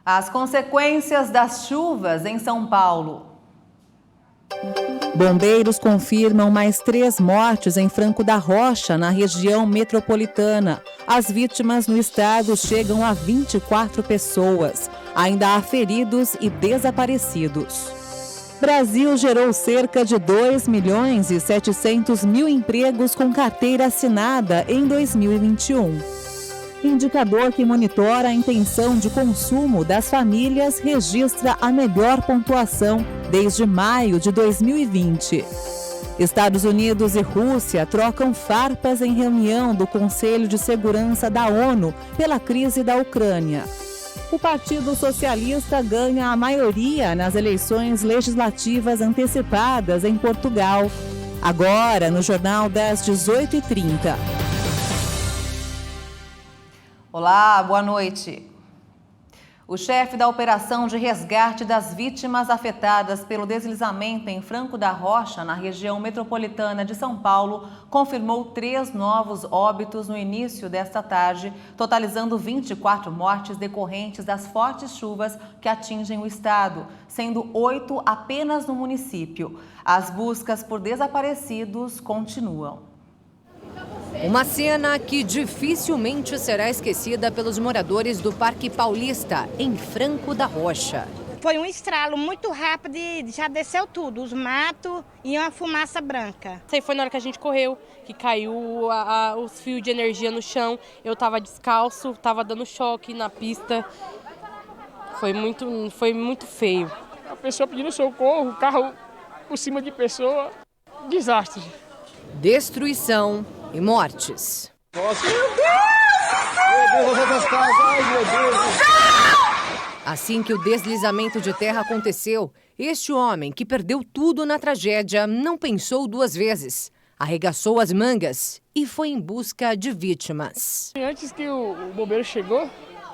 As consequências das chuvas em São Paulo. Bombeiros confirmam mais 3 mortes em Franco da Rocha, na região metropolitana. As vítimas no estado chegam a 24 pessoas. Ainda há feridos e desaparecidos. Brasil gerou cerca de 2.700.000 empregos com carteira assinada em 2021. Indicador que monitora a intenção de consumo das famílias registra a melhor pontuação desde maio de 2020. Estados Unidos e Rússia trocam farpas em reunião do Conselho de Segurança da ONU pela crise da Ucrânia. O Partido Socialista ganha a maioria nas eleições legislativas antecipadas em Portugal. Agora, no Jornal das 18h30. Olá, boa noite. O chefe da operação de resgate das vítimas afetadas pelo deslizamento em Franco da Rocha, na região metropolitana de São Paulo, confirmou 3 novos óbitos no início desta tarde, totalizando 24 mortes decorrentes das fortes chuvas que atingem o estado, sendo 8 apenas no município. As buscas por desaparecidos continuam. Uma cena que dificilmente será esquecida pelos moradores do Parque Paulista, em Franco da Rocha. Foi um estralo muito rápido e já desceu tudo, os matos e uma fumaça branca. Isso aí foi na hora que a gente correu, que caiu os fios de energia no chão. Eu estava descalço, estava dando choque na pista. Foi muito feio. A pessoa pedindo socorro, o carro por cima de pessoa, desastre. Destruição e mortes. Nossa. Meu Deus! Meu Deus, ai, meu Deus! Assim que o deslizamento de terra aconteceu, este homem, que perdeu tudo na tragédia, não pensou 2 vezes. Arregaçou as mangas e foi em busca de vítimas. Antes que o bombeiro chegou,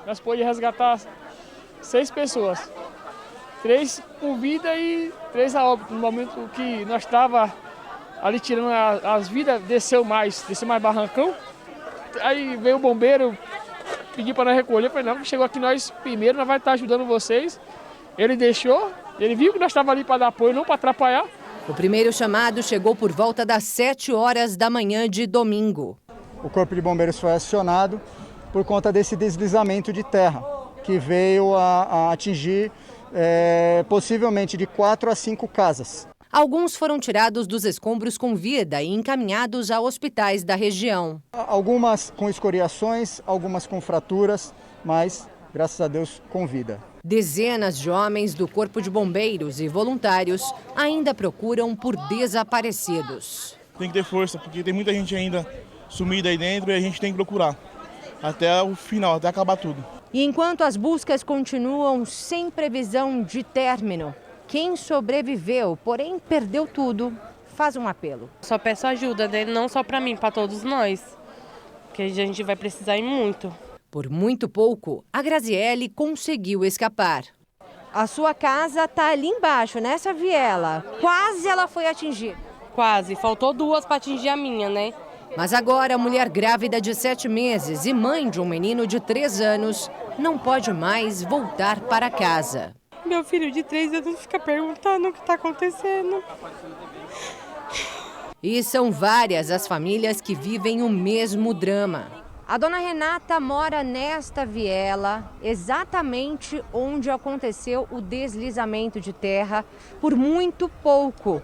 nós pôde resgatar 6 pessoas. 3 com vida e 3 a óbito. No momento que nós estávamos ali tirando as vidas, desceu mais barrancão. Aí veio o bombeiro, pediu para nós recolher, falei, não, chegou aqui nós primeiro, nós vamos estar ajudando vocês. Ele deixou, ele viu que nós estávamos ali para dar apoio, não para atrapalhar. O primeiro chamado chegou por volta das 7 horas da manhã de domingo. O Corpo de Bombeiros foi acionado por conta desse deslizamento de terra, que veio a atingir possivelmente de 4 a 5 casas. Alguns foram tirados dos escombros com vida e encaminhados a hospitais da região. Algumas com escoriações, algumas com fraturas, mas, graças a Deus, com vida. Dezenas de homens do Corpo de Bombeiros e voluntários ainda procuram por desaparecidos. Tem que ter força, porque tem muita gente ainda sumida aí dentro e a gente tem que procurar até o final, até acabar tudo. E enquanto as buscas continuam sem previsão de término, quem sobreviveu, porém perdeu tudo, faz um apelo. Só peço ajuda, né? Não só para mim, para todos nós, que a gente vai precisar ir muito. Por muito pouco, a Graziele conseguiu escapar. A sua casa está ali embaixo, nessa viela. Quase ela foi atingida. Quase, faltou 2 para atingir a minha, né? Mas agora a mulher grávida de 7 meses e mãe de um menino de 3 anos não pode mais voltar para casa. Meu filho de 3 anos fica perguntando o que está acontecendo. E são várias as famílias que vivem o mesmo drama. A dona Renata mora nesta viela, exatamente onde aconteceu o deslizamento de terra, por muito pouco.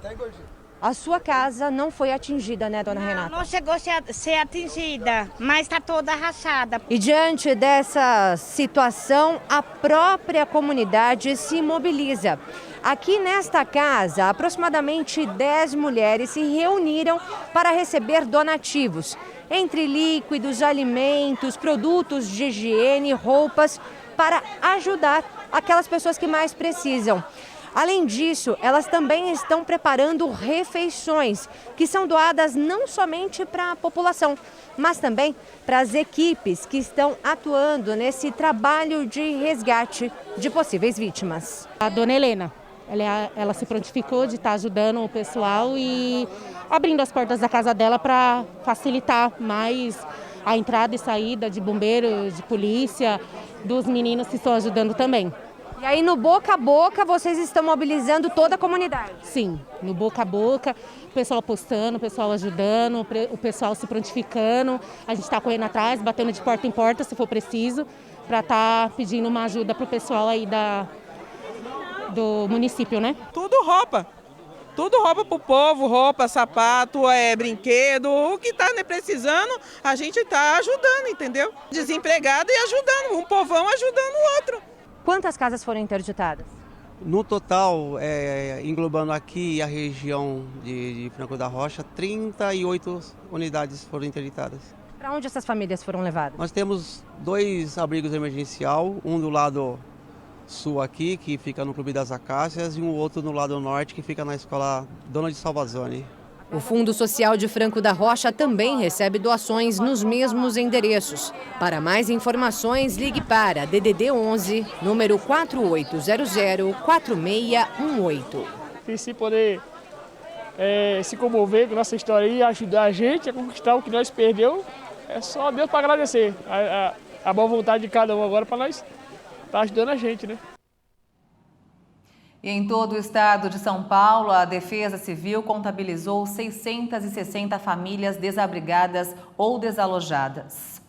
A sua casa não foi atingida, né, dona Renata? Não chegou a ser atingida, mas está toda rachada. E diante dessa situação, a própria comunidade se mobiliza. Aqui nesta casa, aproximadamente 10 mulheres se reuniram para receber donativos, entre líquidos, alimentos, produtos de higiene, roupas, para ajudar aquelas pessoas que mais precisam. Além disso, elas também estão preparando refeições, que são doadas não somente para a população, mas também para as equipes que estão atuando nesse trabalho de resgate de possíveis vítimas. A dona Helena, ela se prontificou de estar ajudando o pessoal e abrindo as portas da casa dela para facilitar mais a entrada e saída de bombeiros, de polícia dos meninos que estão ajudando também. E aí no boca a boca vocês estão mobilizando toda a comunidade? Sim, no boca a boca, o pessoal postando, o pessoal ajudando, o pessoal se prontificando. A gente está correndo atrás, batendo de porta em porta se for preciso, para estar pedindo uma ajuda para o pessoal aí do município, né? Tudo roupa para o povo, roupa, sapato, brinquedo, o que está precisando, a gente está ajudando, entendeu? Desempregado e ajudando, um povão ajudando o outro. Quantas casas foram interditadas? No total, englobando aqui a região de Franco da Rocha, 38 unidades foram interditadas. Para onde essas famílias foram levadas? Nós temos 2 abrigos emergencial, um do lado sul aqui, que fica no Clube das Acácias, e um outro no lado norte, que fica na escola Dona de Salvazzoni. O Fundo Social de Franco da Rocha também recebe doações nos mesmos endereços. Para mais informações, ligue para DDD 11, número 4800-4618. E se poder se comover com a nossa história e ajudar a gente a conquistar o que nós perdeu, é só Deus para agradecer. A boa vontade de cada um agora para nós estar ajudando a gente, né? E em todo o estado de São Paulo, a Defesa Civil contabilizou 660 famílias desabrigadas ou desalojadas.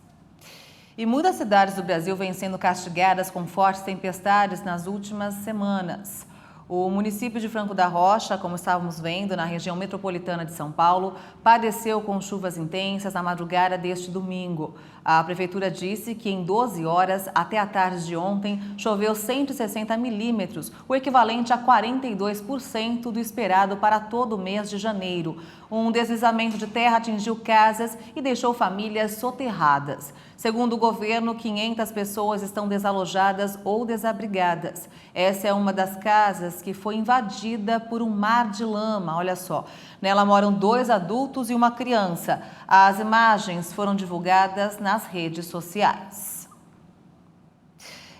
E muitas cidades do Brasil vêm sendo castigadas com fortes tempestades nas últimas semanas. O município de Franco da Rocha, como estávamos vendo, na região metropolitana de São Paulo, padeceu com chuvas intensas na madrugada deste domingo. A prefeitura disse que em 12 horas, até a tarde de ontem, choveu 160 milímetros, o equivalente a 42% do esperado para todo o mês de janeiro. Um deslizamento de terra atingiu casas e deixou famílias soterradas. Segundo o governo, 500 pessoas estão desalojadas ou desabrigadas. Essa é uma das casas que foi invadida por um mar de lama, olha só. Nela moram 2 adultos e uma criança. As imagens foram divulgadas nas redes sociais.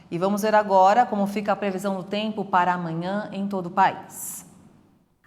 E vamos ver agora como fica a previsão do tempo para amanhã em todo o país.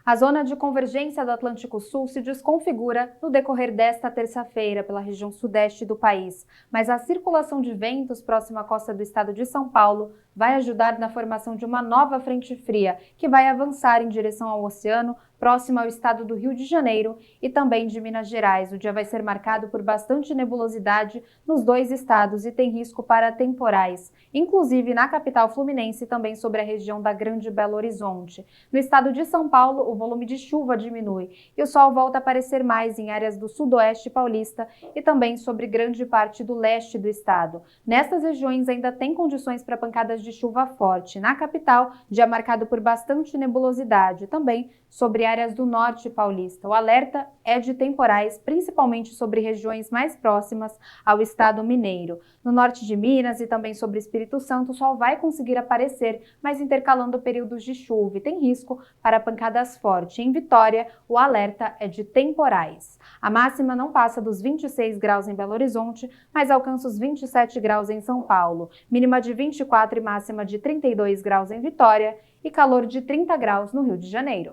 A zona de convergência do Atlântico Sul se desconfigura no decorrer desta terça-feira pela região sudeste do país, mas a circulação de ventos próxima à costa do estado de São Paulo vai ajudar na formação de uma nova frente fria, que vai avançar em direção ao oceano, próximo ao estado do Rio de Janeiro e também de Minas Gerais. O dia vai ser marcado por bastante nebulosidade nos 2 estados e tem risco para temporais, inclusive na capital fluminense e também sobre a região da Grande Belo Horizonte. No estado de São Paulo, o volume de chuva diminui e o sol volta a aparecer mais em áreas do sudoeste paulista e também sobre grande parte do leste do estado. Nestas regiões ainda tem condições para pancadas de chuva forte. Na capital, dia marcado por bastante nebulosidade, também sobre áreas do norte paulista. O alerta é de temporais, principalmente sobre regiões mais próximas ao estado mineiro. No norte de Minas e também sobre Espírito Santo, o sol vai conseguir aparecer, mas intercalando períodos de chuva e tem risco para pancadas fortes. Em Vitória, o alerta é de temporais. A máxima não passa dos 26 graus em Belo Horizonte, mas alcança os 27 graus em São Paulo. Mínima de 24 e máxima de 32 graus em Vitória e calor de 30 graus no Rio de Janeiro.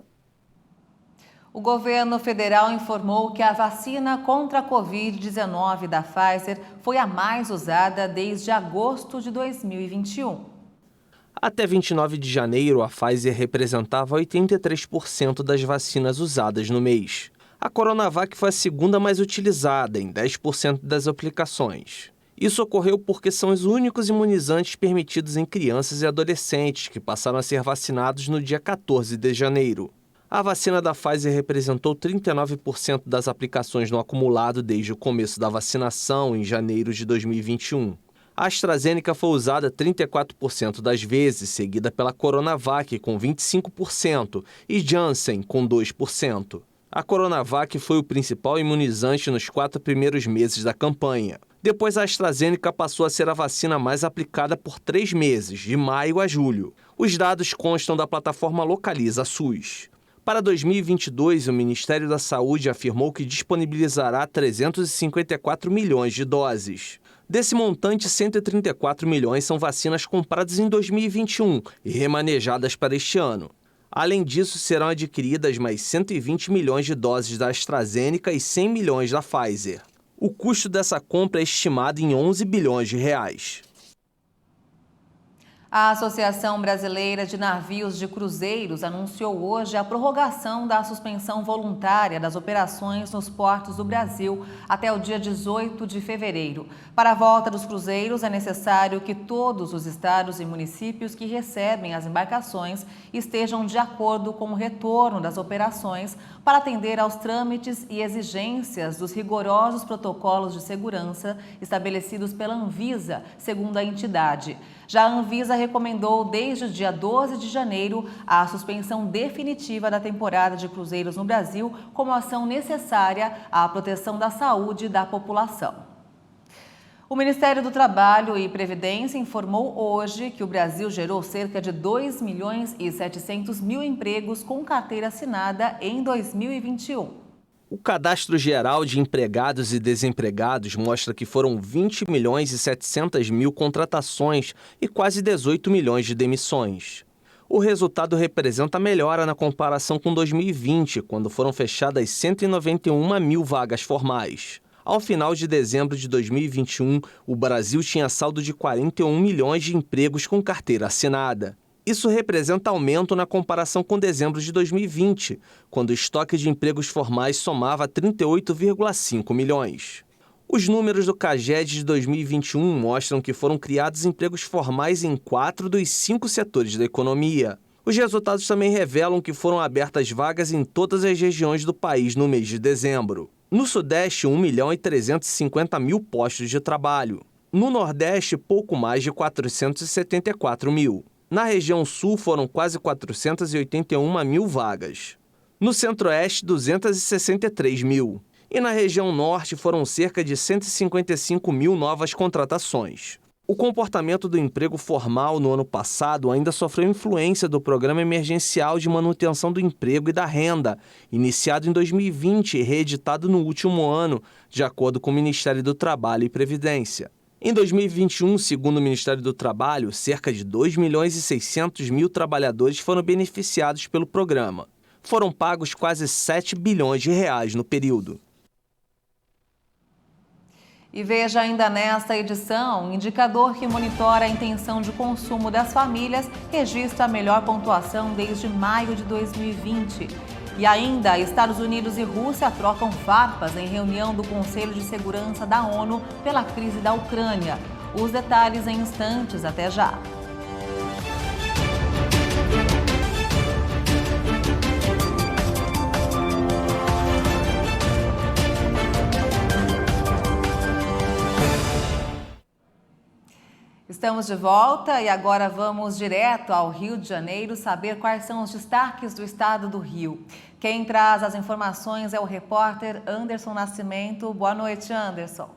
O governo federal informou que a vacina contra a Covid-19 da Pfizer foi a mais usada desde agosto de 2021. Até 29 de janeiro, a Pfizer representava 83% das vacinas usadas no mês. A Coronavac foi a segunda mais utilizada, em 10% das aplicações. Isso ocorreu porque são os únicos imunizantes permitidos em crianças e adolescentes que passaram a ser vacinados no dia 14 de janeiro. A vacina da Pfizer representou 39% das aplicações no acumulado desde o começo da vacinação, em janeiro de 2021. A AstraZeneca foi usada 34% das vezes, seguida pela Coronavac, com 25%, e Janssen, com 2%. A Coronavac foi o principal imunizante nos 4 primeiros meses da campanha. Depois, a AstraZeneca passou a ser a vacina mais aplicada por 3 meses, de maio a julho. Os dados constam da plataforma Localiza SUS. Para 2022, o Ministério da Saúde afirmou que disponibilizará 354 milhões de doses. Desse montante, 134 milhões são vacinas compradas em 2021 e remanejadas para este ano. Além disso, serão adquiridas mais 120 milhões de doses da AstraZeneca e 100 milhões da Pfizer. O custo dessa compra é estimado em 11 bilhões de reais. A Associação Brasileira de Navios de Cruzeiros anunciou hoje a prorrogação da suspensão voluntária das operações nos portos do Brasil até o dia 18 de fevereiro. Para a volta dos cruzeiros, é necessário que todos os estados e municípios que recebem as embarcações estejam de acordo com o retorno das operações para atender aos trâmites e exigências dos rigorosos protocolos de segurança estabelecidos pela Anvisa, segundo a entidade. Já a Anvisa recomendou desde o dia 12 de janeiro a suspensão definitiva da temporada de cruzeiros no Brasil como ação necessária à proteção da saúde da população. O Ministério do Trabalho e Previdência informou hoje que o Brasil gerou cerca de 2.700.000 empregos com carteira assinada em 2021. O Cadastro Geral de Empregados e Desempregados mostra que foram 20.700.000 contratações e quase 18 milhões de demissões. O resultado representa melhora na comparação com 2020, quando foram fechadas 191.000 vagas formais. Ao final de dezembro de 2021, o Brasil tinha saldo de 41 milhões de empregos com carteira assinada. Isso representa aumento na comparação com dezembro de 2020, quando o estoque de empregos formais somava 38,5 milhões. Os números do CAGED de 2021 mostram que foram criados empregos formais em 4 dos 5 setores da economia. Os resultados também revelam que foram abertas vagas em todas as regiões do país no mês de dezembro. No Sudeste, 1.350.000 postos de trabalho. No Nordeste, pouco mais de 474 mil. Na região Sul, foram quase 481.000 vagas. No Centro-Oeste, 263 mil. E na região Norte, foram cerca de 155 mil novas contratações. O comportamento do emprego formal no ano passado ainda sofreu influência do Programa Emergencial de Manutenção do Emprego e da Renda, iniciado em 2020 e reeditado no último ano, de acordo com o Ministério do Trabalho e Previdência. Em 2021, segundo o Ministério do Trabalho, cerca de 2.600.000 trabalhadores foram beneficiados pelo programa. Foram pagos quase 7 bilhões de reais no período. E veja ainda nesta edição, um indicador que monitora a intenção de consumo das famílias registra a melhor pontuação desde maio de 2020. E ainda, Estados Unidos e Rússia trocam farpas em reunião do Conselho de Segurança da ONU pela crise da Ucrânia. Os detalhes em instantes, até já. Estamos de volta e agora vamos direto ao Rio de Janeiro saber quais são os destaques do estado do Rio. Quem traz as informações é o repórter Anderson Nascimento. Boa noite, Anderson.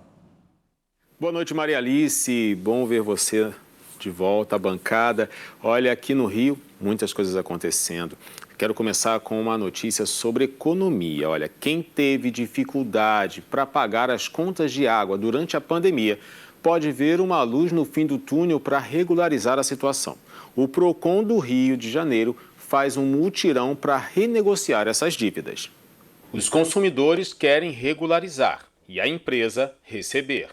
Boa noite, Maria Alice. Bom ver você de volta à bancada. Olha, aqui no Rio, muitas coisas acontecendo. Quero começar com uma notícia sobre economia. Olha, quem teve dificuldade para pagar as contas de água durante a pandemia pode ver uma luz no fim do túnel para regularizar a situação. O PROCON do Rio de Janeiro faz um mutirão para renegociar essas dívidas. Os consumidores querem regularizar e a empresa receber.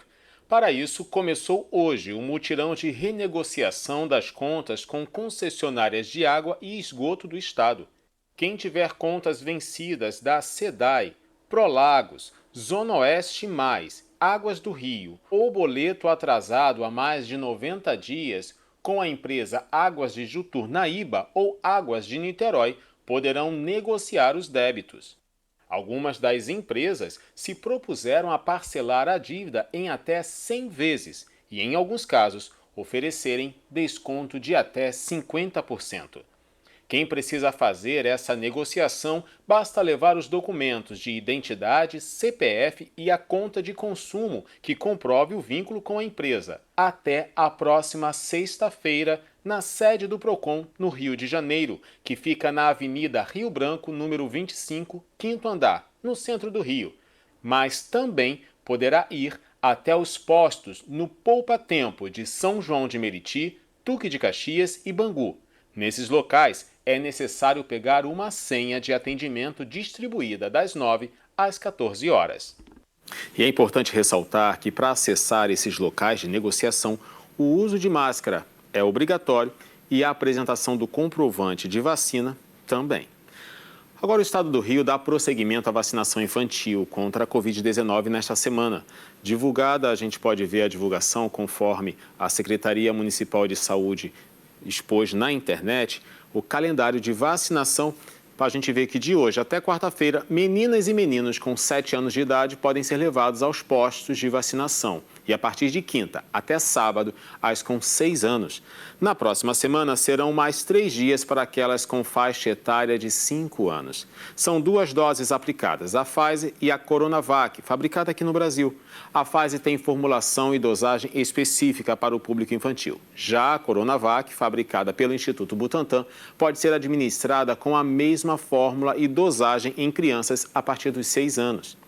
Para isso, começou hoje o mutirão de renegociação das contas com concessionárias de água e esgoto do estado. Quem tiver contas vencidas da SEDAI, Prolagos, Zona Oeste Mais, Águas do Rio ou boleto atrasado há mais de 90 dias com a empresa Águas de Juturnaíba ou Águas de Niterói poderão negociar os débitos. Algumas das empresas se propuseram a parcelar a dívida em até 100 vezes e, em alguns casos, oferecerem desconto de até 50%. Quem precisa fazer essa negociação, basta levar os documentos de identidade, CPF e a conta de consumo que comprove o vínculo com a empresa, até a próxima sexta-feira, na sede do PROCON, no Rio de Janeiro, que fica na Avenida Rio Branco, número 25, quinto andar, no centro do Rio. Mas também poderá ir até os postos no Poupa Tempo de São João de Meriti, Duque de Caxias e Bangu. Nesses locais, é necessário pegar uma senha de atendimento distribuída das 9 às 14 horas. E é importante ressaltar que para acessar esses locais de negociação, o uso de máscara é obrigatório e a apresentação do comprovante de vacina também. Agora, o Estado do Rio dá prosseguimento à vacinação infantil contra a Covid-19 nesta semana. Divulgada, a gente pode ver a divulgação conforme a Secretaria Municipal de Saúde expôs na internet, o calendário de vacinação. A gente vê que de hoje até quarta-feira, meninas e meninos com 7 anos de idade podem ser levados aos postos de vacinação. E a partir de quinta até sábado, as com 6 anos. Na próxima semana, serão mais 3 dias para aquelas com faixa etária de 5 anos. São 2 doses aplicadas, a Pfizer e a Coronavac, fabricada aqui no Brasil. A Pfizer tem formulação e dosagem específica para o público infantil. Já a Coronavac, fabricada pelo Instituto Butantan, pode ser administrada com a mesma fórmula e dosagem em crianças a partir dos 6 anos.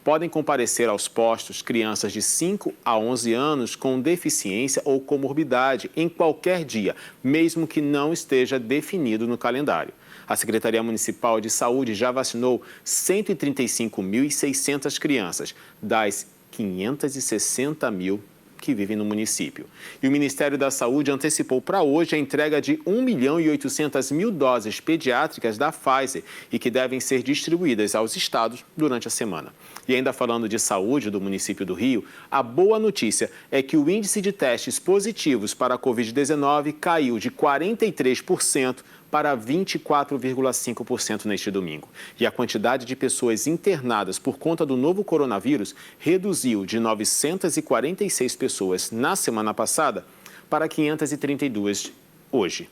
Podem comparecer aos postos crianças de 5 a 11 anos com deficiência ou comorbidade em qualquer dia, mesmo que não esteja definido no calendário. A Secretaria Municipal de Saúde já vacinou 135.600 crianças, das 560 mil que vivem no município. E o Ministério da Saúde antecipou para hoje a entrega de 1.800.000 doses pediátricas da Pfizer e que devem ser distribuídas aos estados durante a semana. E ainda falando de saúde do município do Rio, a boa notícia é que o índice de testes positivos para a Covid-19 caiu de 43% para 24,5% neste domingo. E a quantidade de pessoas internadas por conta do novo coronavírus reduziu de 946 pessoas na semana passada para 532 hoje.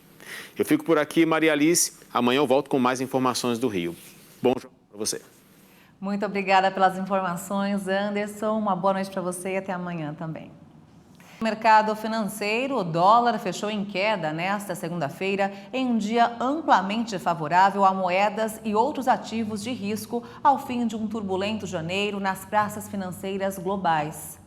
Eu fico por aqui, Maria Alice. Amanhã eu volto com mais informações do Rio. Bom jogo para você. Muito obrigada pelas informações, Anderson. Uma boa noite para você e até amanhã também. No mercado financeiro, o dólar fechou em queda nesta segunda-feira, em um dia amplamente favorável a moedas e outros ativos de risco ao fim de um turbulento janeiro nas praças financeiras globais.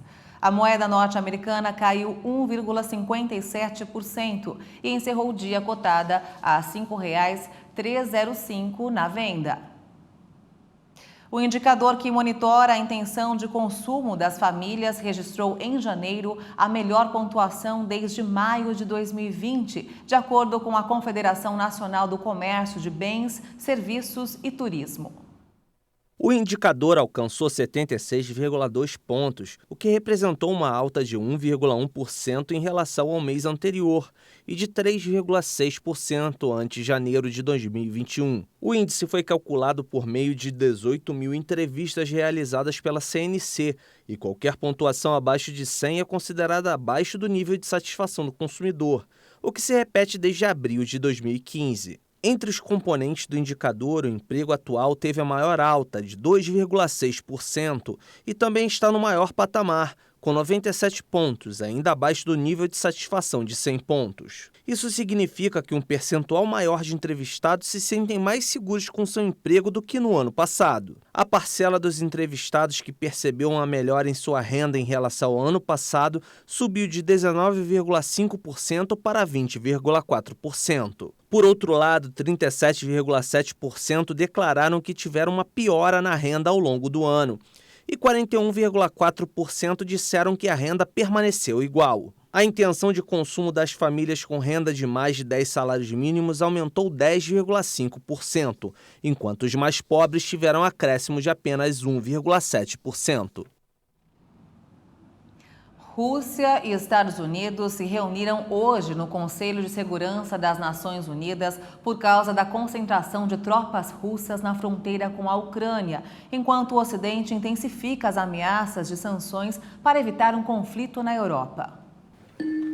A moeda norte-americana caiu 1,57% e encerrou o dia cotada a R$ 5,305 na venda. O indicador que monitora a intenção de consumo das famílias registrou em janeiro a melhor pontuação desde maio de 2020, de acordo com a Confederação Nacional do Comércio de Bens, Serviços e Turismo. O indicador alcançou 76,2 pontos, o que representou uma alta de 1,1% em relação ao mês anterior e de 3,6% ante janeiro de 2021. O índice foi calculado por meio de 18 mil entrevistas realizadas pela CNC e qualquer pontuação abaixo de 100 é considerada abaixo do nível de satisfação do consumidor, o que se repete desde abril de 2015. Entre os componentes do indicador, o emprego atual teve a maior alta, de 2,6%, e também está no maior patamar, com 97 pontos, ainda abaixo do nível de satisfação de 100 pontos. Isso significa que um percentual maior de entrevistados se sentem mais seguros com seu emprego do que no ano passado. A parcela dos entrevistados que percebeu uma melhora em sua renda em relação ao ano passado subiu de 19,5% para 20,4%. Por outro lado, 37,7% declararam que tiveram uma piora na renda ao longo do ano e 41,4% disseram que a renda permaneceu igual. A intenção de consumo das famílias com renda de mais de 10 salários mínimos aumentou 10,5%, enquanto os mais pobres tiveram acréscimo de apenas 1,7%. Rússia e Estados Unidos se reuniram hoje no Conselho de Segurança das Nações Unidas por causa da concentração de tropas russas na fronteira com a Ucrânia, enquanto o Ocidente intensifica as ameaças de sanções para evitar um conflito na Europa.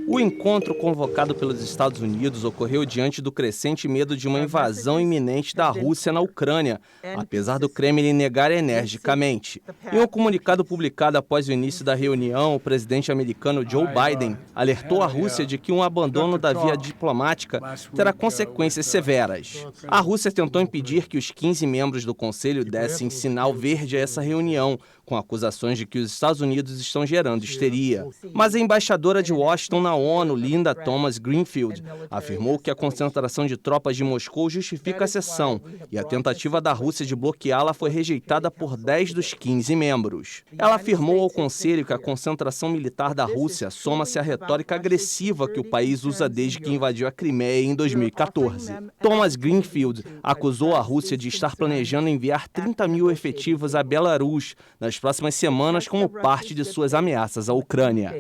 O encontro convocado pelos Estados Unidos ocorreu diante do crescente medo de uma invasão iminente da Rússia na Ucrânia, apesar do Kremlin negar energicamente. Em um comunicado publicado após o início da reunião, o presidente americano Joe Biden alertou a Rússia de que um abandono da via diplomática terá consequências severas. A Rússia tentou impedir que os 15 membros do Conselho dessem sinal verde a essa reunião, com acusações de que os Estados Unidos estão gerando histeria. Mas a embaixadora de Washington na ONU, Linda Thomas-Greenfield, afirmou que a concentração de tropas de Moscou justifica a cessão e a tentativa da Rússia de bloqueá-la foi rejeitada por 10 dos 15 membros. Ela afirmou ao Conselho que a concentração militar da Rússia soma-se à retórica agressiva que o país usa desde que invadiu a Crimeia em 2014. Thomas-Greenfield acusou a Rússia de estar planejando enviar 30 mil efetivos a Belarus nas próximas semanas como parte de suas ameaças à Ucrânia.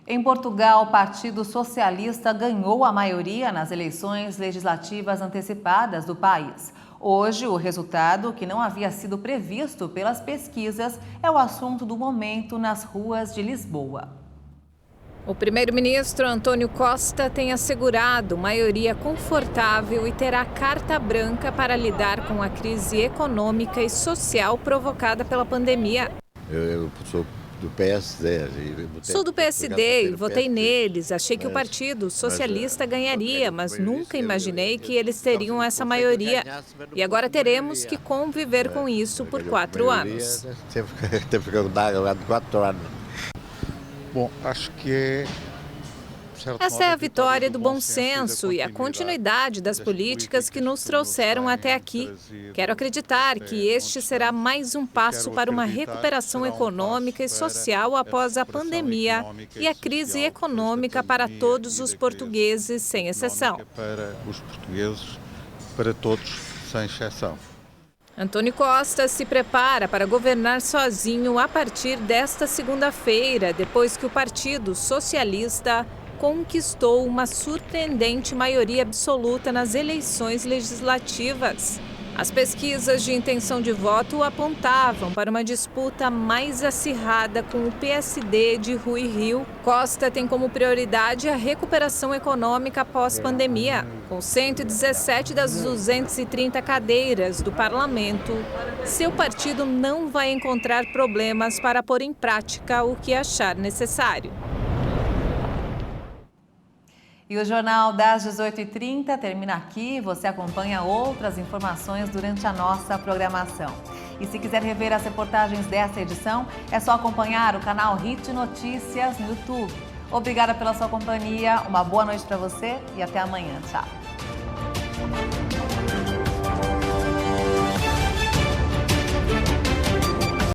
Em Portugal, o Partido Socialista ganhou a maioria nas eleições legislativas antecipadas do país. Hoje, o resultado, que não havia sido previsto pelas pesquisas, é o assunto do momento nas ruas de Lisboa. O primeiro-ministro António Costa tem assegurado maioria confortável e terá carta branca para lidar com a crise econômica e social provocada pela pandemia. Eu sou do PSD. Sou do PSD e votei neles. Achei que o Partido Socialista ganharia, mas nunca imaginei que eles teriam essa maioria. E agora teremos que conviver com isso por 4 anos. Teve que dar 4 anos. Bom, acho que Essa é a vitória do bom senso e a continuidade das políticas que nos trouxeram até aqui. Quero acreditar que este será mais um passo para uma recuperação econômica e social após a pandemia e a crise econômica para todos os portugueses, sem exceção. Para os portugueses, para todos, sem exceção. Antônio Costa se prepara para governar sozinho a partir desta segunda-feira, depois que o Partido Socialista conquistou uma surpreendente maioria absoluta nas eleições legislativas. As pesquisas de intenção de voto apontavam para uma disputa mais acirrada com o PSD de Rui Rio. Costa tem como prioridade a recuperação econômica pós-pandemia. Com 117 das 230 cadeiras do parlamento, seu partido não vai encontrar problemas para pôr em prática o que achar necessário. E o Jornal das 18h30 termina aqui. Você acompanha outras informações durante a nossa programação. E se quiser rever as reportagens dessa edição, é só acompanhar o canal Hit Notícias no YouTube. Obrigada pela sua companhia, uma boa noite para você e até amanhã. Tchau.